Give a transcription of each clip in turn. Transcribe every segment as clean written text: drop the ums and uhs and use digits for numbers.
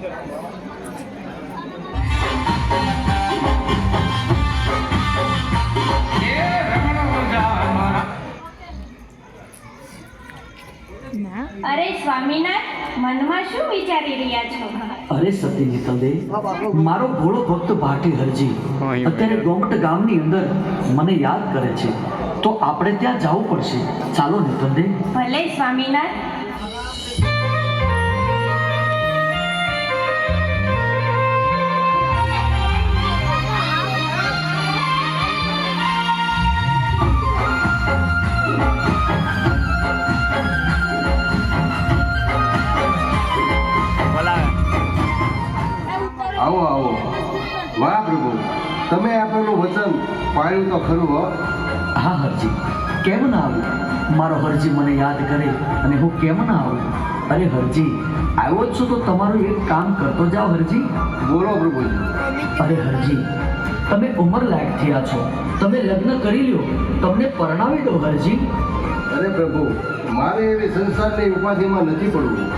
અરે સ્વામીનાથ, મનમાં શું વિચારી રહ્યા છો? અરે સતી નીતલદેવ, મારો ભોળો ભક્ત ભાટી હરજી અત્યારે ગોમટ ગામની અંદર મને યાદ કરે છે, તો આપણે ત્યાં જવું પડશે. ચાલો નીતલદેવ. ભલે સ્વામીનાથ. આવો આવો. વાહ પ્રભુ, તમે આપેલું વચન પાળ્યું તો ખરું હો. હા હરજી, કેમ ના આવું? મારો હરજી મને યાદ કરે અને હું કેમ ના આવું? અરે હરજી, આવ્યો જ છું તો તમારું એક કામ કરતો જાઓ હરજી. બોલો પ્રભુજી. અરે હરજી, તમે ઉંમર લાયક થયા છો, તમે લગ્ન કરી લ્યો, તમને પરણાવી દો હરજી. અરે પ્રભુ, મારે એવી સંસારની ઉપાધિમાં નથી પડવું.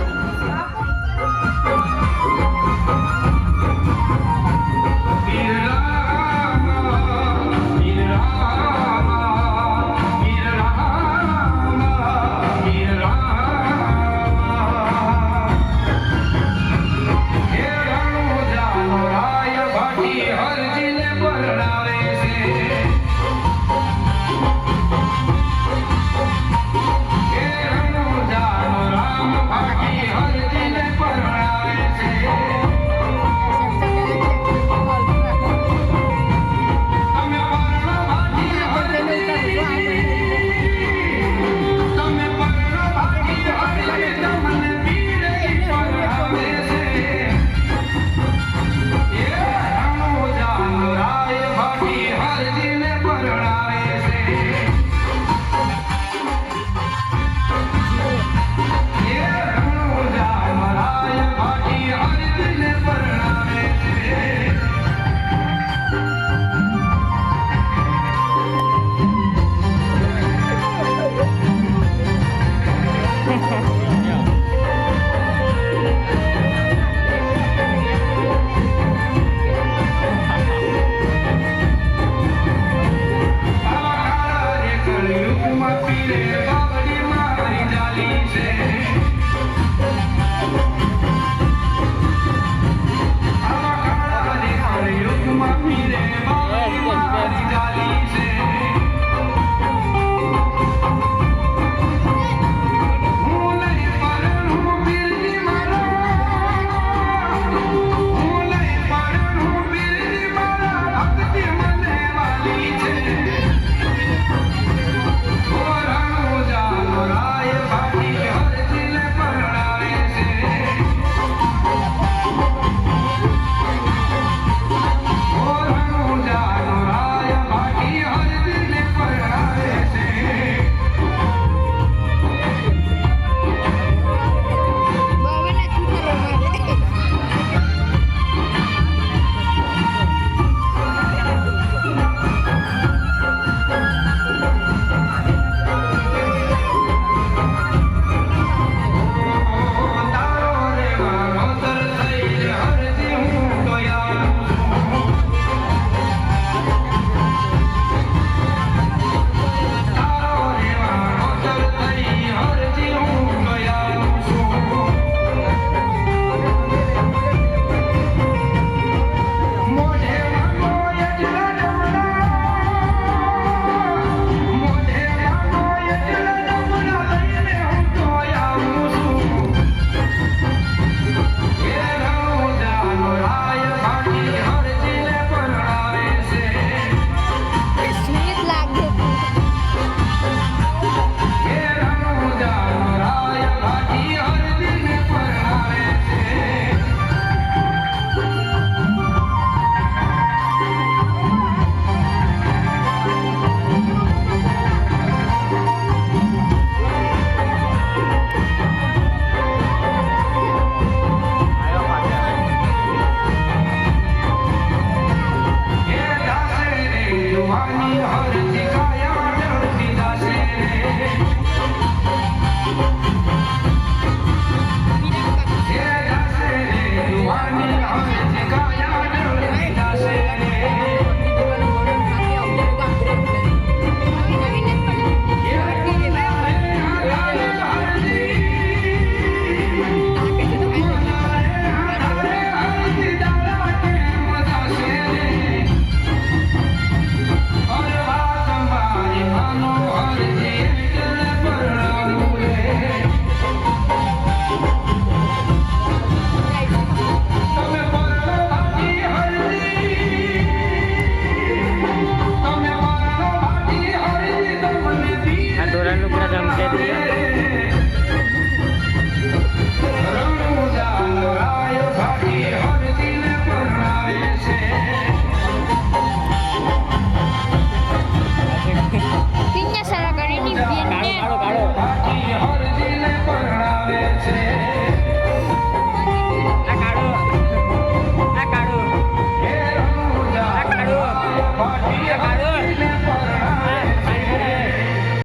આવે